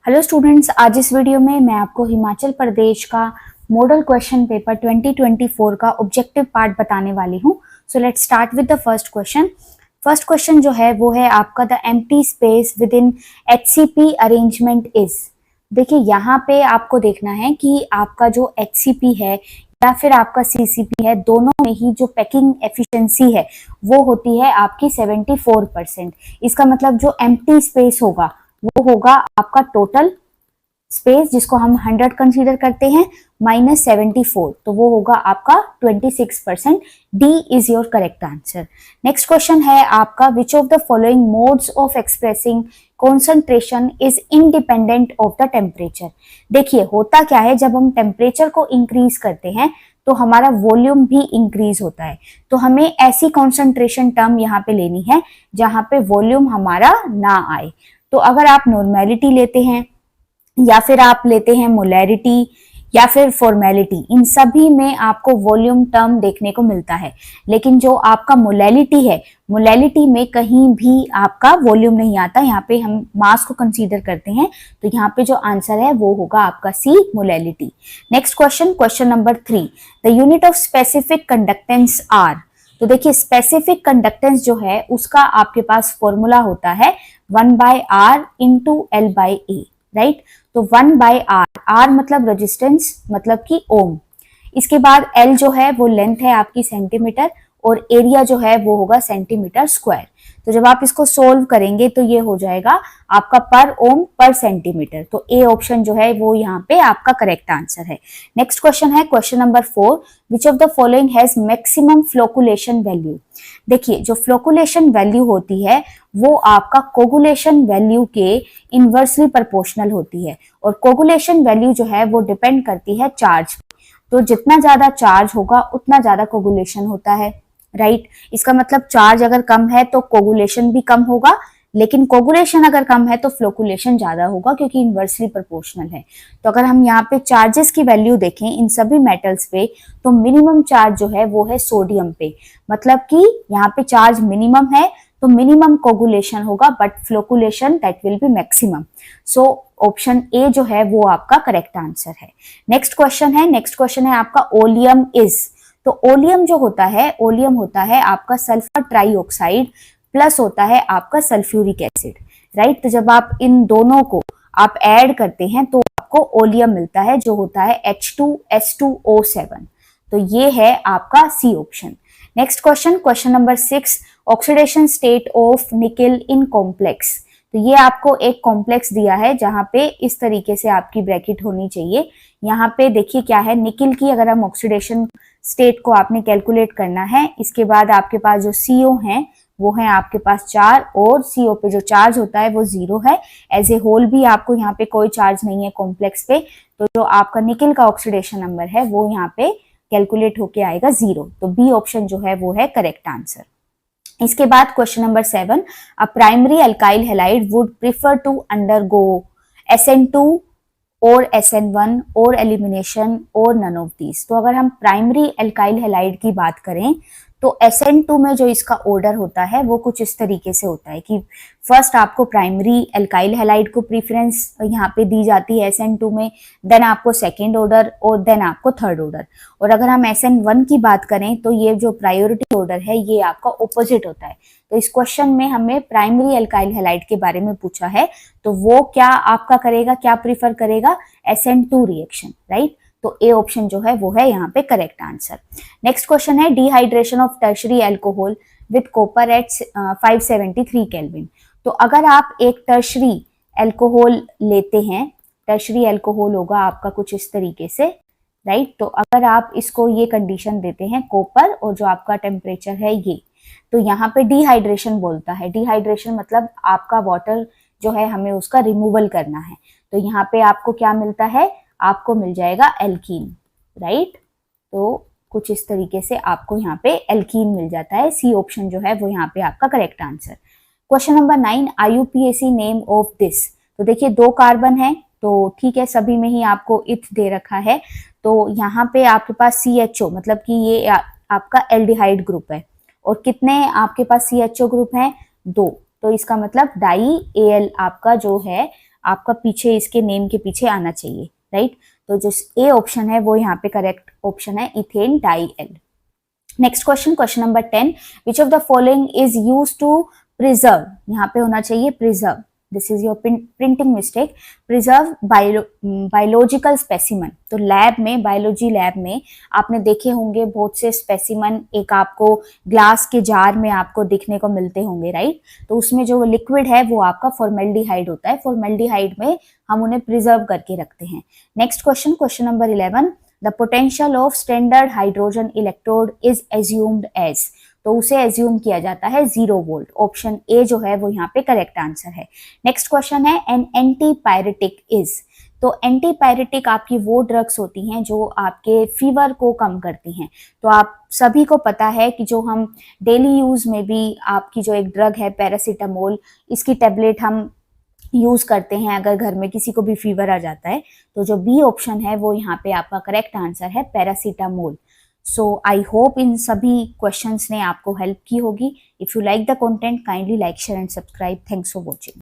Hello students, आज इस video में मैं आपको हिमाचल प्रदेश का मॉडल क्वेश्चन पेपर 2024 का ऑब्जेक्टिव पार्ट बताने वाली हूँ। So let's start with the first question. First question जो है वो है आपका the empty space with in HCP arrangement is. देखिए यहाँ पे आपको देखना है कि आपका जो HCP है या फिर आपका CCP है, दोनों में ही जो पैकिंग एफिशिएंसी है वो होती है आपकी 74%। इसका मतलब जो एम्प्टी स्पेस होगा वो होगा आपका टोटल स्पेस, जिसको हम 100 कंसीडर करते हैं, माइनस 74, तो वो होगा आपका 26%। D is your correct answer. Next question है आपका विच of the following modes of expressing concentration is independent of the temperature. देखिए होता क्या है, जब हम टेम्परेचर को इंक्रीज करते हैं तो हमारा वॉल्यूम भी इंक्रीज होता है। तो हमें ऐसी कॉन्सेंट्रेशन टर्म यहाँ पे लेनी है जहां पे वॉल्यूम हमारा ना आए। तो अगर आप नॉर्मेलिटी लेते हैं या फिर आप लेते हैं मोलैरिटी या फिर फॉर्मेलिटी, इन सभी में आपको वॉल्यूम टर्म देखने को मिलता है। लेकिन जो आपका मोलैलिटी है, मोलैलिटी में कहीं भी आपका वॉल्यूम नहीं आता। यहाँ पे हम मास को कंसीडर करते हैं, तो यहाँ पे जो आंसर है वो होगा आपका C, molality. Next question, question number 3, the unit of specific conductance are. तो देखिए स्पेसिफिक कंडक्टेंस जो है उसका आपके पास फॉर्मूला होता है 1/r इंटू L/A, राइट। तो 1/r, r मतलब रेजिस्टेंस, मतलब कि ओम। इसके बाद L जो है वो लेंथ है आपकी सेंटीमीटर, और एरिया जो है वो होगा सेंटीमीटर स्क्वायर। तो जब आप इसको सोल्व करेंगे तो ये हो जाएगा आपका पर ओम पर सेंटीमीटर। तो ए ऑप्शन जो है वो यहाँ पे आपका करेक्ट आंसर है। नेक्स्ट क्वेश्चन है question number 4, which of the following has maximum flocculation value. देखिए जो फ्लोकुलेशन वैल्यू होती है वो आपका कोगुलेशन वैल्यू के इनवर्सली प्रोपोर्शनल होती है, और कोगुलेशन वैल्यू जो है वो डिपेंड करती है चार्ज। तो जितना ज्यादा चार्ज होगा उतना ज्यादा कोगुलेशन होता है, राइट। इसका मतलब चार्ज अगर कम है तो कोगुलेशन भी कम होगा, लेकिन कोगुलेशन अगर कम है तो फ्लोकुलेशन ज्यादा होगा, क्योंकि इनवर्सली प्रोपोर्शनल है। तो अगर हम यहाँ पे चार्जेस की वैल्यू देखें इन सभी मेटल्स पे, तो मिनिमम चार्ज जो है वो है सोडियम पे, मतलब कि यहाँ पे चार्ज मिनिमम है तो मिनिमम कोगुलेशन होगा, but flocculation that will be maximum. So option A जो है वो आपका करेक्ट आंसर है। नेक्स्ट क्वेश्चन है आपका ओलियम इज। तो ओलियम जो होता है, ओलियम होता है आपका सल्फर ट्राइऑक्साइड प्लस होता है आपका सल्फ्यूरिक एसिड, राइट। तो जब आप इन दोनों को आप ऐड करते हैं तो आपको ओलियम मिलता है, जो होता है H2S2O7। तो ये है आपका C option. Next question number 6, oxidation state of nickel in complex. तो ये आपको एक कॉम्प्लेक्स दिया है जहां पे इस तरीके से आपकी ब्रैकेट होनी चाहिए। यहाँ पे देखिए क्या है, निकेल की अगर हम ऑक्सीडेशन स्टेट को आपने कैलकुलेट करना है, इसके बाद आपके पास जो CO है वो है आपके पास 4, और CO पे जो चार्ज होता है वो 0 है। एज ए होल भी आपको यहाँ पे कोई चार्ज नहीं है कॉम्प्लेक्स पे, तो जो आपका निकेल का ऑक्सीडेशन नंबर है वो यहाँ पे कैलकुलेट होके आएगा 0। तो बी ऑप्शन जो है वो है करेक्ट आंसर। इसके बाद question number 7, a primary alkyl halide would prefer to undergo SN2 और SN1 और एलिमिनेशन और नन ऑफ दीज। तो अगर हम प्राइमरी अल्काइल हैलाइड की बात करें तो SN2 में जो इसका ऑर्डर होता है वो कुछ इस तरीके से होता है कि फर्स्ट आपको प्राइमरी अल्काइल हैलाइड को प्रीफरेंस यहाँ पे दी जाती है SN2 में, देन आपको सेकेंड ऑर्डर, और देन आपको थर्ड ऑर्डर। और अगर हम SN1 की बात करें तो ये जो प्रायोरिटी ऑर्डर है ये आपका ऑपोजिट होता है। तो इस क्वेश्चन में हमें प्राइमरी अल्काइल हैलाइड के बारे में पूछा है, तो वो क्या आपका करेगा, क्या प्रीफर करेगा, SN2 रिएक्शन, राइट। तो ए ऑप्शन जो है वो है यहाँ पे करेक्ट आंसर। नेक्स्ट क्वेश्चन है dehydration of tertiary alcohol with copper at 573 kelvin. तो अगर आप एक टर्शरी अल्कोहल लेते हैं, टर्शरी अल्कोहल होगा आपका कुछ इस तरीके से, राइट। तो अगर आप इसको ये कंडीशन देते हैं कॉपर और जो आपका टेम्परेचर है ये, तो यहाँ पे डिहाइड्रेशन बोलता है। डिहाइड्रेशन मतलब आपका वाटर जो है हमें उसका रिमूवल करना है। तो यहाँ पे आपको क्या मिलता है, आपको मिल जाएगा एल्कीन, राइट। तो कुछ इस तरीके से आपको यहाँ पे एल्कीन मिल जाता है। सी ऑप्शन जो है वो यहाँ पे आपका correct answer. Question number 9, IUPAC name of this. तो देखिए 2 कार्बन है तो ठीक है, सभी में ही आपको इथ दे रखा है। तो यहाँ पे आपके पास CHO, मतलब कि ये आपका एल्डिहाइड ग्रुप है, और कितने आपके पास CHO ग्रुप हैं, 2। तो इसका मतलब डाई AL आपका जो है आपका पीछे इसके नेम के पीछे आना चाहिए, राइट। तो जो ए ऑप्शन है वो यहाँ पे करेक्ट ऑप्शन है, ethane diol. Next question, question number 10, which of the following is used to preserve, यहाँ पे होना चाहिए preserve, this is your printing mistake, preserve biological specimen. तो लैब में, बायोलॉजी लैब में आपने देखे होंगे बहुत से स्पेसिमन, एक आपको ग्लास के जार में आपको दिखने को मिलते होंगे, राइट। तो उसमें जो लिक्विड है वो आपका फॉर्मेल्डिहाइड होता है, फॉर्मेल्डिहाइड में हम उन्हें प्रिजर्व करके रखते हैं। Next question, question number 11, the potential of standard hydrogen electrode is assumed as, तो उसे एज्यूम किया जाता है 0 वोल्ट। ऑप्शन ए जो है वो यहाँ पे करेक्ट आंसर है। नेक्स्ट क्वेश्चन है, एन एंटीपायरेटिक इज, तो एंटीपायरेटिक आपकी वो ड्रग्स होती हैं जो आपके फीवर को कम करती हैं। तो आप सभी को पता है कि जो हम डेली यूज में भी आपकी जो एक ड्रग है पैरासीटामोल, इसकी टेबलेट हम यूज करते हैं अगर घर में किसी को भी फीवर आ जाता है। तो जो बी ऑप्शन है वो यहाँ पे आपका करेक्ट आंसर है, पैरासीटामोल। सो आई होप इन सभी क्वेश्चंस ने आपको हेल्प की होगी। If you like the content, kindly like, share and subscribe. Thanks for watching.